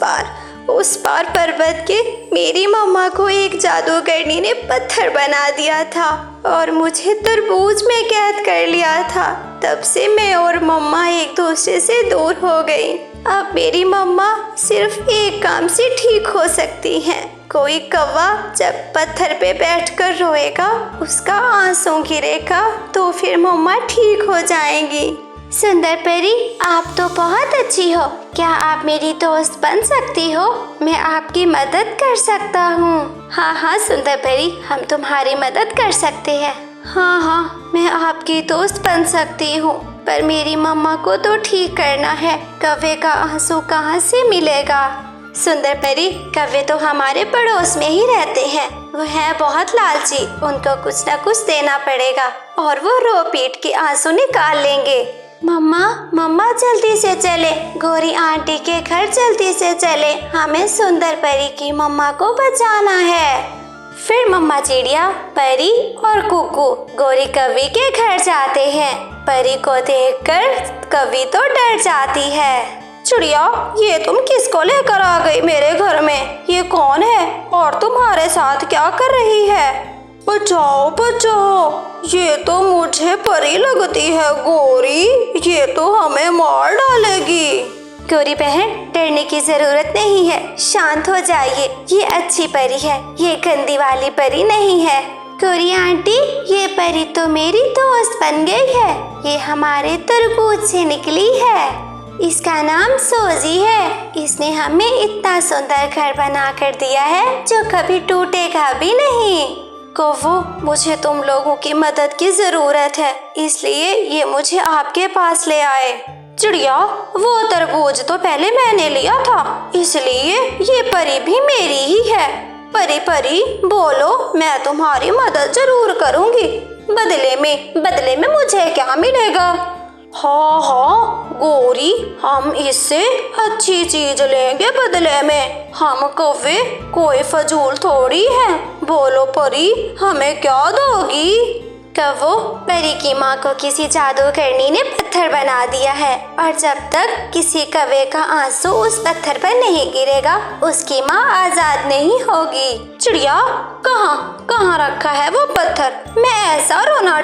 पार पर्वत के मेरी मम्मा को एक जादूगरनी ने पत्थर बना दिया था और मुझे तरबूज में कैद कर लिया था। तब से मैं और मम्मा एक दूसरे से दूर हो गई। अब मेरी मम्मा सिर्फ एक काम से ठीक हो सकती हैं। कोई कौवा जब पत्थर पे बैठकर रोएगा, उसका आंसू गिरेगा, तो फिर मम्मा ठीक हो जाएंगी। सुंदर परी, आप तो बहुत अच्छी हो। क्या आप मेरी दोस्त बन सकती हो? मैं आपकी मदद कर सकता हूँ। हाँ हाँ सुंदर परी, हम तुम्हारी मदद कर सकते हैं। हाँ हाँ, मैं आपकी दोस्त बन सकती हूँ, पर मेरी मम्मा को तो ठीक करना है। कौवे का आंसू कहाँ से मिलेगा? सुंदर परी, कौवे तो हमारे पड़ोस में ही रहते हैं। वो हैं बहुत लालची, उनको कुछ न कुछ देना पड़ेगा और वो रो पीट के आंसू निकाल लेंगे। मम्मा जल्दी से चले, गौरी आंटी के घर जल्दी से चले, हमें सुंदर परी की मम्मा को बचाना है। फिर मम्मा चिड़िया, परी और कुकू गौरी कौवी के घर जाते हैं। परी को देखकर कौवी तो डर जाती है। चिड़िया, ये तुम किसको लेकर आ गई मेरे घर में? ये कौन है और तुम्हारे साथ क्या कर रही है? बचाओ बचाओ, ये तो मुझे परी लगती है गौरी, ये तो हमें मार डालेगी। गौरी बहन, डरने की जरूरत नहीं है, शांत हो जाइए। ये अच्छी परी है, ये गंदी वाली परी नहीं है। गौरी आंटी, ये परी तो मेरी दोस्त बन गई है। ये हमारे तरबूज से निकली है। इसका नाम सोजी है। इसने हमें इतना सुंदर घर बना कर दिया है जो कभी टूटेगा भी नहीं। कौवो, मुझे तुम लोगों की मदद की जरूरत है, इसलिए ये मुझे आपके पास ले आए। चिड़िया, वो तरबूज तो पहले मैंने लिया था, इसलिए ये परी भी मेरी ही है। परी बोलो, मैं तुम्हारी मदद जरूर करूंगी। बदले में मुझे क्या मिलेगा? हाँ गौरी, हम इससे अच्छी चीज लेंगे बदले में। हम कौवे कोई फजूल थोड़ी है। बोलो परी, हमें क्या दोगी? कौवो, परी की माँ को किसी जादूगरनी ने पत्थर बना दिया है और जब तक किसी कौवे का आंसू उस पत्थर पर नहीं गिरेगा, उसकी माँ आजाद नहीं होगी। चिड़िया, कहाँ रखा है वो पत्थर? मैं ऐसा रोना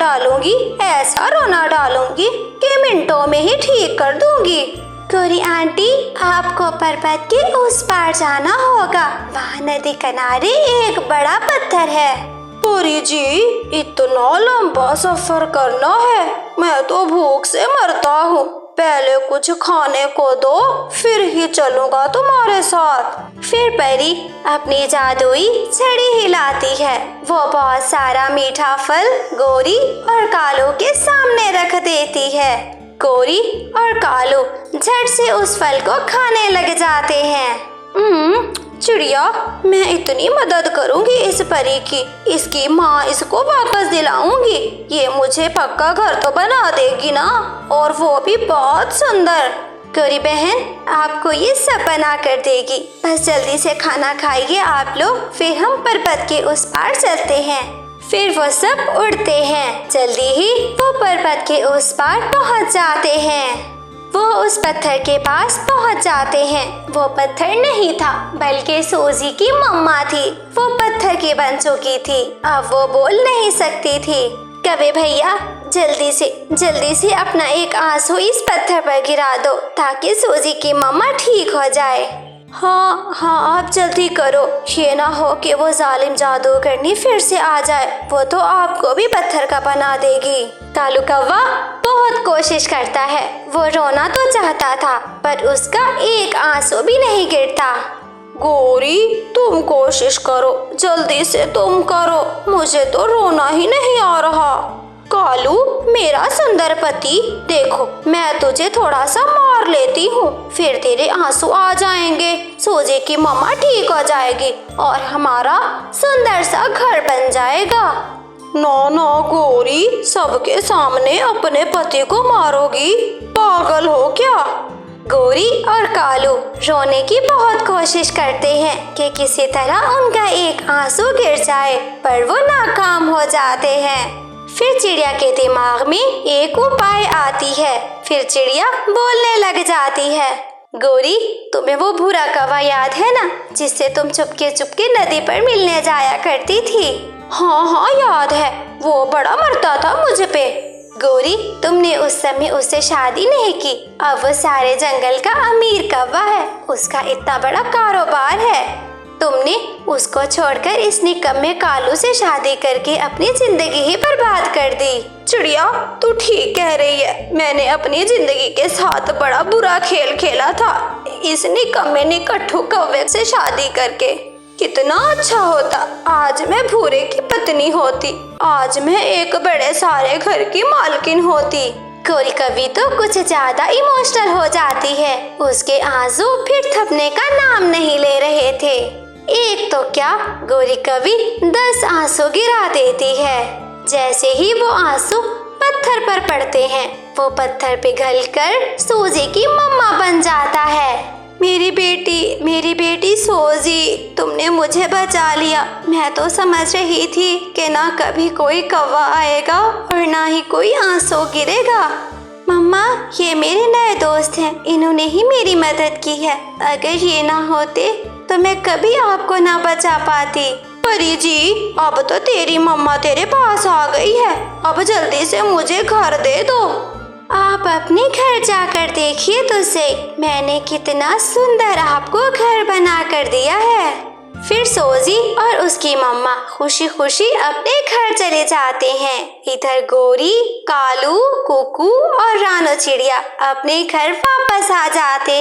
डालूंगी कि मिनटों में ही ठीक कर दूंगी। गौरी आंटी, आपको पर्वत के उस पार जाना होगा, वहाँ नदी किनारे एक बड़ा पत्थर है। परी जी, इतना लंबा सफर करना है? मैं तो भूख से मरता हूँ। पहले कुछ खाने को दो, फिर ही चलूंगा तुम्हारे साथ। फिर परी अपनी जादुई छड़ी हिलाती है। वो बहुत सारा मीठा फल गौरी और कालू के सामने रख देती है। गौरी और कालू झट से उस फल को खाने लग जाते हैं। चिड़िया, मैं इतनी मदद करूंगी इस परी की, इसकी माँ इसको वापस दिलाऊंगी। ये मुझे पक्का घर तो बना देगी ना, और वो भी बहुत सुंदर। गौरी बहन आपको ये सब बना कर देगी, बस जल्दी से खाना खाइए आप लोग, फिर हम पर्वत के उस पार चलते हैं। फिर वो सब उड़ते हैं। जल्दी ही वो पर्वत के उस पार पहुंच जाते हैं। वो उस पत्थर के पास पहुंच जाते हैं। वो पत्थर नहीं था, बल्कि सूजी की मम्मा थी। वो पत्थर की बन चुकी थी, अब वो बोल नहीं सकती थी। कभी भैया जल्दी से अपना एक आंसू इस पत्थर पर गिरा दो, ताकि सूजी की मम्मा ठीक हो जाए। हाँ आप जल्दी करो, ये ना हो कि वो जालिम जादूगरनी फिर से आ जाए, वो तो आपको भी पत्थर का बना देगी। कालू कौवा बहुत कोशिश करता है, वो रोना तो चाहता था, पर उसका एक आंसू भी नहीं गिरता। गौरी तुम कोशिश करो, जल्दी से तुम करो, मुझे तो रोना ही नहीं आ रहा। कालू मेरा सुंदर पति, देखो मैं तुझे थोड़ा सा मार लेती हूँ, फिर तेरे आंसू आ जाएंगे, सूजी की मम्मा ठीक हो जाएगी और हमारा सुंदर सा घर बन जाएगा। ना गौरी, सबके सामने अपने पति को मारोगी, पागल हो क्या? गौरी और कालू रोने की बहुत कोशिश करते हैं कि किसी तरह उनका एक आंसू गिर जाए, पर वो नाकाम हो जाते हैं। फिर चिड़िया के दिमाग में एक उपाय आती है। फिर चिड़िया बोलने लग जाती है। गौरी तुम्हें वो भूरा कौवा याद है ना, जिससे तुम चुपके चुपके नदी पर मिलने जाया करती थी? हाँ याद है, वो बड़ा मरता था मुझ पे। गौरी तुमने उस समय उससे शादी नहीं की, अब वो सारे जंगल का अमीर कौवा है, उसका इतना बड़ा कारोबार है। तुमने उसको छोड़कर इस निकम्मे कालू से शादी करके अपनी जिंदगी ही बर्बाद कर दी। चिड़िया तू ठीक कह रही है, मैंने अपनी जिंदगी के साथ बड़ा बुरा खेल खेला था, इस निकम्मे निकट्ठू कौवे से शादी करके। कितना अच्छा होता आज मैं भूरे की पत्नी होती, आज मैं एक बड़े सारे घर की मालकिन होती। गौरी कवि तो कुछ ज्यादा इमोशनल हो जाती है, उसके आंसू फिर थमने का नाम नहीं ले रहे थे। एक तो क्या, गौरी कवि 10 आंसू गिरा देती है। जैसे ही वो आंसू पत्थर पर पड़ते हैं, वो पत्थर पिघलकर सूजी की मम्मा बन जाता है। मेरी बेटी सूजी, तुमने मुझे बचा लिया। मैं तो समझ रही थी कि ना कभी कोई कौवा आएगा और ना ही कोई आंसू गिरेगा। मम्मा ये मेरे नए दोस्त हैं, इन्होंने ही मेरी मदद की है, अगर ये ना होते तो मैं कभी आपको ना बचा पाती। परी जी अब तो तेरी मम्मा तेरे पास आ गई है, अब जल्दी से मुझे घर दे दो। आप अपने घर जाकर देखिए तो सही, मैंने कितना सुंदर आपको घर बना कर दिया है। फिर सूजी और उसकी मम्मा खुशी खुशी अपने घर चले जाते हैं। इधर गौरी, कालू, कुकू और रानो चिड़िया अपने घर वापस आ जाते हैं।